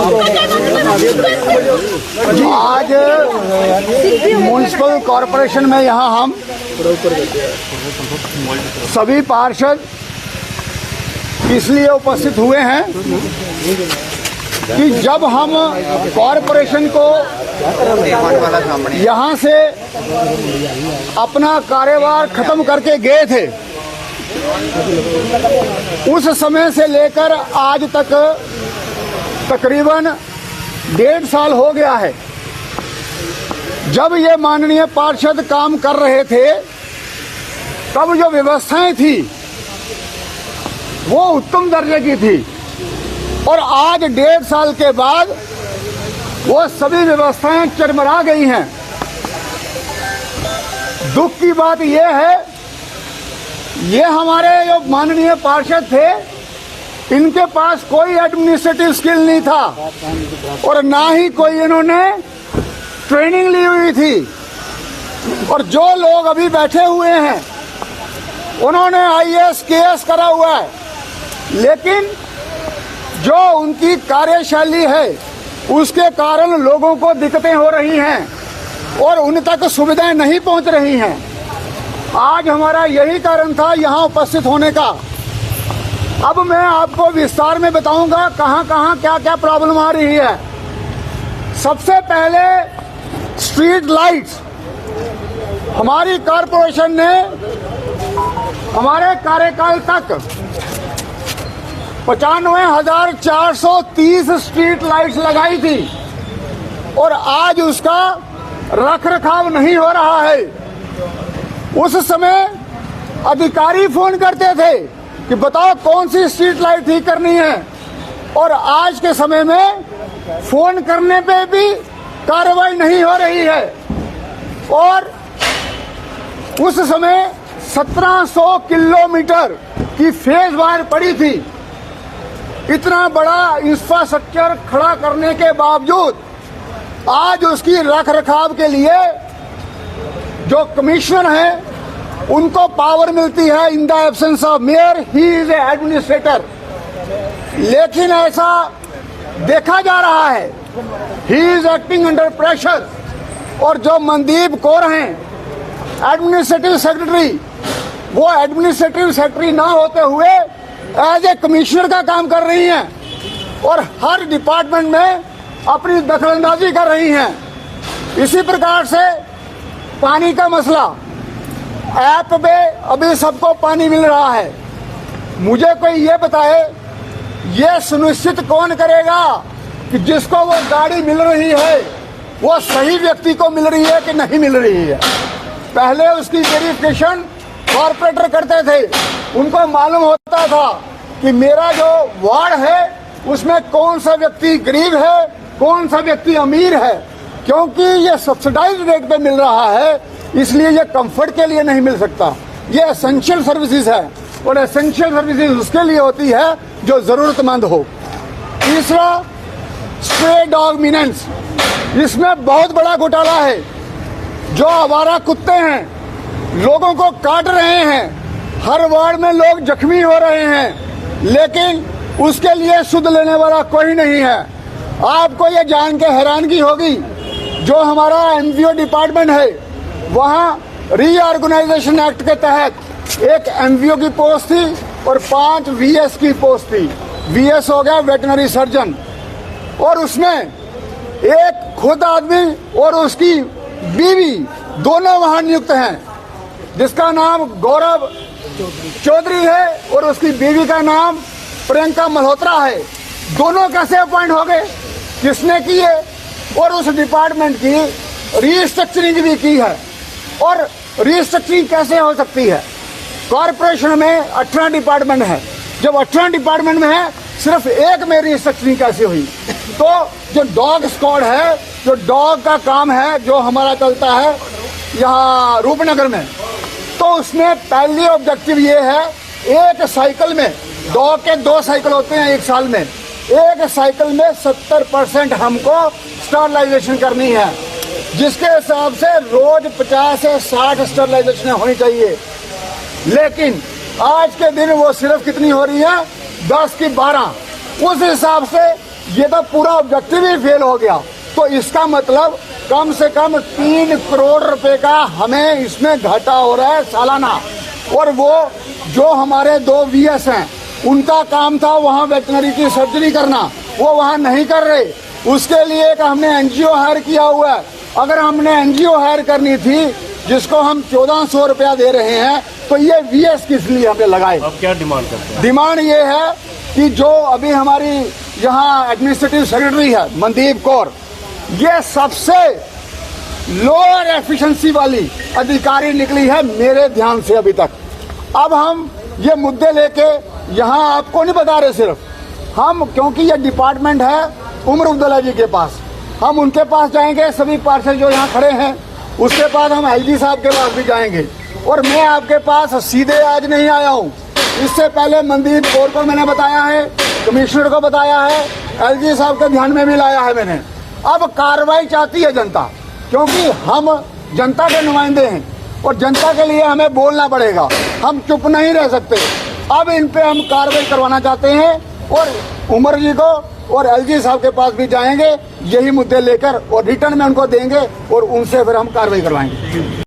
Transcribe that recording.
आज municipal corporation में यहाँ हम सभी पार्षद इसलिए उपस्थित हुए हैं कि जब हम कॉरपोरेशन को यहाँ से अपना कार्यभार खत्म करके गए थे, उस समय से लेकर आज तक तकरीबन 1.5 साल हो गया है। जब ये माननीय पार्षद काम कर रहे थे तब जो व्यवस्थाएं थी वो उत्तम दर्जे की थी, और आज 1.5 साल के बाद वो सभी व्यवस्थाएं चरमरा गई हैं। दुख की बात यह है, ये हमारे जो माननीय पार्षद थे इनके पास कोई एडमिनिस्ट्रेटिव स्किल नहीं था और ना ही कोई इन्होंने ट्रेनिंग ली हुई थी। और जो लोग अभी बैठे हुए हैं उन्होंने IAS KS करा हुआ है, लेकिन जो उनकी कार्यशैली है उसके कारण लोगों को दिक्कतें हो रही हैं और उन तक सुविधाएं नहीं पहुंच रही हैं। आज हमारा यही कारण था यहाँ उपस्थित होने का। अब मैं आपको विस्तार में बताऊंगा कहाँ कहाँ क्या क्या प्रॉब्लम आ रही है। सबसे पहले स्ट्रीट लाइट्स। हमारी कॉरपोरेशन ने हमारे कार्यकाल तक 95,430 स्ट्रीट लाइट्स लगाई थी और आज उसका रखरखाव नहीं हो रहा है। उस समय अधिकारी फोन करते थे कि बताओ कौन सी स्ट्रीट लाइट ठीक करनी है, और आज के समय में फोन करने पे भी कार्रवाई नहीं हो रही है। और उस समय 1700 किलोमीटर की फेज वायर पड़ी थी। इतना बड़ा इंफ्रास्ट्रक्चर खड़ा करने के बावजूद आज उसकी रखरखाव के लिए जो कमिश्नर हैं उनको पावर मिलती है in the absence of mayor, he is a administrator. लेकिन ऐसा देखा जा रहा है, he is acting under pressure. और जो मनदीप कौर हैं एडमिनिस्ट्रेटिव सेक्रेटरी, वो एडमिनिस्ट्रेटिव सेक्रेटरी ना होते हुए एज ए कमिश्नर का काम कर रही हैं और हर डिपार्टमेंट में अपनी दखलंदाजी कर रही हैं। इसी प्रकार से पानी का मसला, ऐप पे अभी सबको पानी मिल रहा है। मुझे कोई ये बताए, ये सुनिश्चित कौन करेगा कि जिसको वो गाड़ी मिल रही है वो सही व्यक्ति को मिल रही है कि नहीं मिल रही है। पहले उसकी वेरिफिकेशन कॉर्पोरेटर करते थे, उनको मालूम होता था कि मेरा जो वार्ड है उसमें कौन सा व्यक्ति गरीब है, कौन सा व्यक्ति अमीर है। क्योंकि ये सब्सिडाइज्ड रेट पे मिल रहा है इसलिए ये कंफर्ट के लिए नहीं मिल सकता। ये एसेंशियल सर्विसेज है और एसेंशियल सर्विसेज उसके लिए होती है जो जरूरतमंद हो। तीसरा, स्ट्रे डॉग मीनेंस। इसमें बहुत बड़ा घोटाला है। जो आवारा कुत्ते हैं लोगों को काट रहे हैं, हर वार्ड में लोग जख्मी हो रहे हैं, लेकिन उसके लिए सुध लेने वाला कोई नहीं है। आपको ये जान के हैरानगी होगी, जो हमारा MVO डिपार्टमेंट है वहाँ रीऑर्गेनाइजेशन एक्ट के तहत एक MVO की पोस्ट थी और 5 VS की पोस्ट थी। VS हो गया वेटनरी सर्जन, और उसमें एक खुद आदमी और उसकी बीवी दोनों वहाँ नियुक्त हैं, जिसका नाम गौरव चौधरी है और उसकी बीवी का नाम प्रियंका मल्होत्रा है। दोनों कैसे अपॉइंट हो गए, किसने की है? और उस डिपार्टमेंट की रीस्ट्रक्चरिंग भी की है। और रीस्ट्रक्चरिंग कैसे हो सकती है? कॉर्पोरेशन में 18 डिपार्टमेंट है, जब 18 डिपार्टमेंट में है सिर्फ एक में रीस्ट्रक्चरिंग कैसे हुई? तो जो डॉग स्क्वाड है, जो डॉग का काम है, जो हमारा चलता है यहाँ रूपनगर में, तो उसमें पहली ऑब्जेक्टिव ये है, एक साइकिल में डॉग के 2 साइकिल होते हैं एक साल में, एक साइकिल में 70% हमको स्टरलाइजेशन करनी है, जिसके हिसाब से रोज 50 से 60 स्टरलाइजेशन होनी चाहिए। लेकिन आज के दिन वो सिर्फ कितनी हो रही है? 10 की 12। उस हिसाब से ये तो पूरा ऑब्जेक्टिव ही फेल हो गया। तो इसका मतलब कम से कम 3 करोड़ रुपए का हमें इसमें घाटा हो रहा है सालाना। और वो जो हमारे 2 VS हैं, उनका काम था वहाँ वेटनरी की सर्जरी करना, वो वहाँ नहीं कर रहे। उसके लिए एक हमने NGO हायर किया हुआ है। अगर हमने NGO हायर करनी थी जिसको हम 1400 रुपया दे रहे हैं, तो ये VS किस लिए हमने लगाए? अब क्या डिमांड करते हैं? डिमांड ये है कि जो अभी हमारी यहाँ एडमिनिस्ट्रेटिव सेक्रेटरी है मनदीप कौर, ये सबसे लोअर एफिशिएंसी वाली अधिकारी निकली है मेरे ध्यान से अभी तक। अब हम ये मुद्दे लेके यहाँ आपको नहीं बता रहे, सिर्फ हम, क्योंकि ये डिपार्टमेंट है उमर अब्दुल्ला जी के पास, हम उनके पास जाएंगे, सभी पार्षद जो यहाँ खड़े हैं। उसके बाद हम LG साहब के पास भी जाएंगे। और मैं आपके पास सीधे आज नहीं आया हूँ, इससे पहले मनदीप कौर को मैंने बताया है, कमिश्नर को बताया है, LG साहब के ध्यान में भी लाया है मैंने। अब कार्रवाई चाहती है जनता, क्योंकि हम जनता के नुमाइंदे हैं और जनता के लिए हमें बोलना पड़ेगा, हम चुप नहीं रह सकते। अब इन पे हम कार्रवाई करवाना चाहते हैं और उमर जी को और LG साहब के पास भी जाएंगे यही मुद्दे लेकर, और रिटर्न में उनको देंगे और उनसे फिर हम कार्रवाई करवाएंगे।